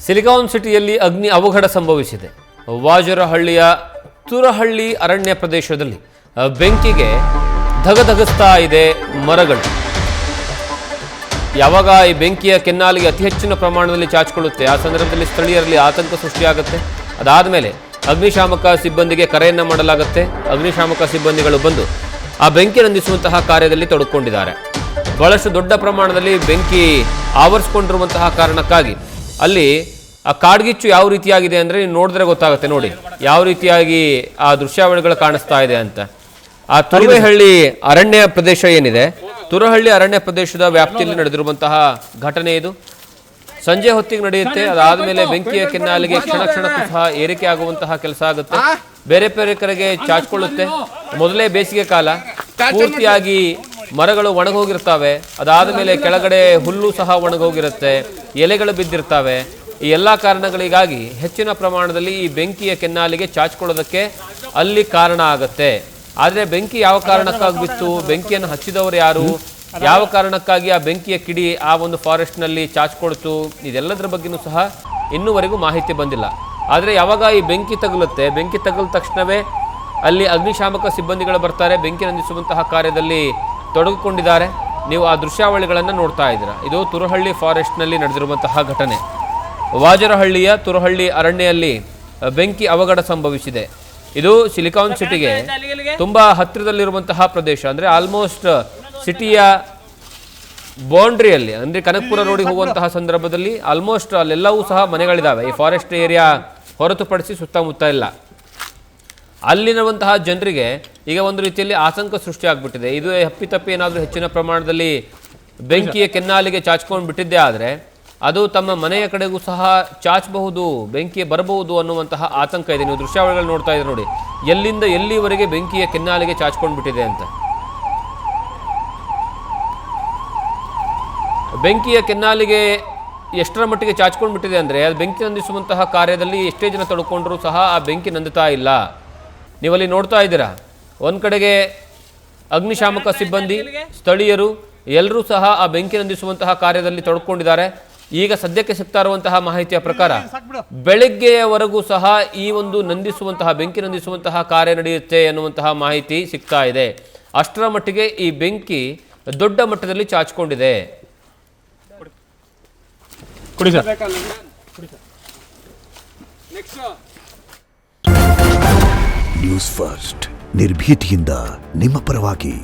Silicon ಸಿಟಿಯಲ್ಲಿ ಅಗ್ನಿ ಅವಘಡ ಸಂಭವಿಸಿದೆ. ವಾಜರಹಳ್ಳಿಯ ತುರಹಳ್ಳಿ ಅರಣ್ಯ ಪ್ರದೇಶದಲ್ಲಿ ಬೆಂಕಿಗೆ ಧಗಧಗಿಸ್ತಾ ಇದೆ ಮರಗಳು. ಯಾವಾಗ ಈ ಬೆಂಕಿಯ ಕೆನ್ನಾಲಿಗೆ ಅತಿ ಹೆಚ್ಚಿನ ಪ್ರಮಾಣದಲ್ಲಿ ಚಾಚಿಕೊಳ್ಳುತ್ತೆ, ಆ ಸಂದರ್ಭದಲ್ಲಿ ಸ್ಥಳೀಯರಲ್ಲಿ ಆತಂಕ ಸೃಷ್ಟಿಯಾಗುತ್ತೆ. ಅದಾದ ಮೇಲೆ ಅಗ್ನಿಶಾಮಕ ಸಿಬ್ಬಂದಿಗೆ ಕರೆಯನ್ನು ಮಾಡಲಾಗುತ್ತೆ. ಅಗ್ನಿಶಾಮಕ ಸಿಬ್ಬಂದಿಗಳು ಬಂದು ಆ ಬೆಂಕಿ ನಂದಿಸುವಂತಹ ಕಾರ್ಯದಲ್ಲಿ ತೊಡಗಿಕೊಂಡಿದ್ದಾರೆ. ಬಹಳಷ್ಟು ದೊಡ್ಡ ಪ್ರಮಾಣದಲ್ಲಿ ಬೆಂಕಿ ಆವರಿಸಿಕೊಂಡಿರುವಂತಹ ಕಾರಣಕ್ಕಾಗಿ ಅಲ್ಲಿ ಆ ಕಾಡ್ಗಿಚ್ಚು ಯಾವ ರೀತಿಯಾಗಿದೆ ಅಂದರೆ ನೀವು ನೋಡಿದ್ರೆ ಗೊತ್ತಾಗುತ್ತೆ. ನೋಡಿ ಯಾವ ರೀತಿಯಾಗಿ ಆ ದೃಶ್ಯಾವಳಿಗಳು ಕಾಣಿಸ್ತಾ ಇದೆ ಅಂತ. ಆ ತುರಹಳ್ಳಿ ಅರಣ್ಯ ಪ್ರದೇಶ ಏನಿದೆ, ತುರಹಳ್ಳಿ ಅರಣ್ಯ ಪ್ರದೇಶದ ವ್ಯಾಪ್ತಿಯಲ್ಲಿ ನಡೆದಿರುವಂತಹ ಘಟನೆ ಇದು. ಸಂಜೆ ಹೊತ್ತಿಗೆ ನಡೆಯುತ್ತೆ. ಅದಾದ್ಮೇಲೆ ಬೆಂಕಿಯ ಕೆನ್ನಾಲಿಗೆ ಕ್ಷಣ ಕ್ಷಣಕ್ಕೂ ಸಹ ಏರಿಕೆ ಆಗುವಂತಹ ಕೆಲಸ ಆಗುತ್ತೆ. ಬೇರೆ ಬೇರೆ ಕಡೆಗೆ ಚಾಚಿಕೊಳ್ಳುತ್ತೆ. ಮೊದಲೇ ಬೇಸಿಗೆ ಕಾಲ, ಪೂರ್ತಿಯಾಗಿ ಮರಗಳು ಒಣಗೋಗಿರ್ತವೆ. ಅದಾದ ಮೇಲೆ ಕೆಳಗಡೆ ಹುಲ್ಲು ಸಹ ಒಣಗೋಗಿರುತ್ತೆ, ಎಲೆಗಳು ಬಿದ್ದಿರ್ತವೆ. ಈ ಎಲ್ಲ ಕಾರಣಗಳಿಗಾಗಿ ಹೆಚ್ಚಿನ ಪ್ರಮಾಣದಲ್ಲಿ ಈ ಬೆಂಕಿಯ ಕೆನ್ನಾಲಿಗೆ ಚಾಚಿಕೊಳ್ಳೋದಕ್ಕೆ ಅಲ್ಲಿ ಕಾರಣ ಆಗುತ್ತೆ. ಆದರೆ ಬೆಂಕಿ ಯಾವ ಕಾರಣಕ್ಕಾಗಿ ಬಿತ್ತು, ಬೆಂಕಿಯನ್ನು ಹಚ್ಚಿದವರು ಯಾರು, ಯಾವ ಕಾರಣಕ್ಕಾಗಿ ಆ ಬೆಂಕಿಯ ಕಿಡಿ ಆ ಒಂದು ಫಾರೆಸ್ಟ್ನಲ್ಲಿ ಚಾಚಿಕೊಳ್ತು, ಇದೆಲ್ಲದರ ಬಗ್ಗೆಯೂ ಸಹ ಇನ್ನೂವರೆಗೂ ಮಾಹಿತಿ ಬಂದಿಲ್ಲ. ಆದರೆ ಯಾವಾಗ ಈ ಬೆಂಕಿ ತಗುಲುತ್ತೆ, ಬೆಂಕಿ ತಗುಲಿದ ತಕ್ಷಣವೇ ಅಲ್ಲಿ ಅಗ್ನಿಶಾಮಕ ಸಿಬ್ಬಂದಿಗಳು ಬರ್ತಾರೆ, ಬೆಂಕಿ ನಂದಿಸುವಂತಹ ಕಾರ್ಯದಲ್ಲಿ ತೊಡಗಿಕೊಂಡಿದ್ದಾರೆ. ನೀವು ಆ ದೃಶ್ಯಾವಳಿಗಳನ್ನು ನೋಡ್ತಾ ಇದ್ದೀರಾ. ಇದು ತುರಹಳ್ಳಿ ಫಾರೆಸ್ಟ್ನಲ್ಲಿ ನಡೆದಿರುವಂತಹ ಘಟನೆ. ವಾಜರಹಳ್ಳಿಯ ತುರಹಳ್ಳಿ ಅರಣ್ಯಲ್ಲಿ ಬೆಂಕಿ ಅವಘಡ ಸಂಭವಿಸಿದೆ. ಇದು ಸಿಲಿಕಾನ್ ಸಿಟಿಗೆ ತುಂಬ ಹತ್ತಿರದಲ್ಲಿರುವಂತಹ ಪ್ರದೇಶ. ಅಂದರೆ ಆಲ್ಮೋಸ್ಟ್ ಸಿಟಿಯ ಬೌಂಡ್ರಿಯಲ್ಲಿ, ಅಂದರೆ ಕನಕಪುರ ರೋಡಿಗೆ ಹೋಗುವಂತಹ ಸಂದರ್ಭದಲ್ಲಿ ಆಲ್ಮೋಸ್ಟ್ ಅಲ್ಲೆಲ್ಲವೂ ಸಹ ಮನೆಗಳಿದ್ದಾವೆ. ಈ ಫಾರೆಸ್ಟ್ ಏರಿಯಾ ಹೊರತುಪಡಿಸಿ ಸುತ್ತಮುತ್ತ ಇಲ್ಲ. ಅಲ್ಲಿರುವಂತಹ ಜನರಿಗೆ ಈಗ ಒಂದು ರೀತಿಯಲ್ಲಿ ಆತಂಕ ಸೃಷ್ಟಿಯಾಗ್ಬಿಟ್ಟಿದೆ. ಇದು ಹಪ್ಪಿತಪ್ಪಿ ಏನಾದರೂ ಹೆಚ್ಚಿನ ಪ್ರಮಾಣದಲ್ಲಿ ಬೆಂಕಿಯ ಕೆನ್ನಾಲಿಗೆ ಚಾಚ್ಕೊಂಡು ಬಿಟ್ಟಿದ್ದೇ ಆದರೆ ಅದು ತಮ್ಮ ಮನೆಯ ಕಡೆಗೂ ಸಹ ಚಾಚಬಹುದು, ಬೆಂಕಿ ಬರಬಹುದು ಅನ್ನುವಂತಹ ಆತಂಕ ಇದೆ. ನೀವು ದೃಶ್ಯಾವಳಿಗಳು ನೋಡ್ತಾ ಇದ್ದೀರಿ ನೋಡಿ, ಎಲ್ಲಿಂದ ಎಲ್ಲಿವರೆಗೆ ಬೆಂಕಿಯ ಕೆನ್ನಾಲಿಗೆ ಚಾಚ್ಕೊಂಡು ಬಿಟ್ಟಿದೆ ಅಂತ. ಬೆಂಕಿಯ ಕೆನ್ನಾಲಿಗೆ ಎಷ್ಟರ ಮಟ್ಟಿಗೆ ಚಾಚ್ಕೊಂಡು ಬಿಟ್ಟಿದೆ ಅಂದರೆ ಅದು ಬೆಂಕಿ ನಂದಿಸುವಂತಹ ಕಾರ್ಯದಲ್ಲಿ ಎಷ್ಟೇ ಜನ ತೊಡ್ಕೊಂಡ್ರೂ ಸಹ ಆ ಬೆಂಕಿ ನಂದುತ್ತಾ ಇಲ್ಲ. ನೀವಲ್ಲಿ ನೋಡ್ತಾ ಇದ್ದೀರಾ, ಒಂದು ಕಡೆಗೆ ಅಗ್ನಿಶಾಮಕ ಸಿಬ್ಬಂದಿ, ಸ್ಥಳೀಯರು ಎಲ್ಲರೂ ಸಹ ಆ ಬೆಂಕಿ ನಂದಿಸುವಂತಹ ಕಾರ್ಯದಲ್ಲಿ ತೊಡ್ಕೊಂಡಿದ್ದಾರೆ. ಈಗ ಸದ್ಯಕ್ಕೆ ಸಿಗ್ತಾ ಇರುವಂತಹ ಮಾಹಿತಿಯ ಪ್ರಕಾರ ಬೆಳಗ್ಗೆಯವರೆಗೂ ಸಹ ಈ ಒಂದು ನಂದಿಸುವಂತಹ ಬೆಂಕಿ ನಂದಿಸುವಂತಹ ಕಾರ್ಯ ನಡೆಯುತ್ತೆ ಎನ್ನುವಂತಹ ಮಾಹಿತಿ ಸಿಗ್ತಾ ಇದೆ. ಅಷ್ಟರ ಮಟ್ಟಿಗೆ ಈ ಬೆಂಕಿ ದೊಡ್ಡ ಮಟ್ಟದಲ್ಲಿ ಚಾಚಿಕೊಂಡಿದೆ. ನ್ಯೂಸ್ ಫಸ್ಟ್, ನಿರ್ಭೀತಿಯಿಂದ ನಿಮ್ಮ ಪರವಾಗಿ.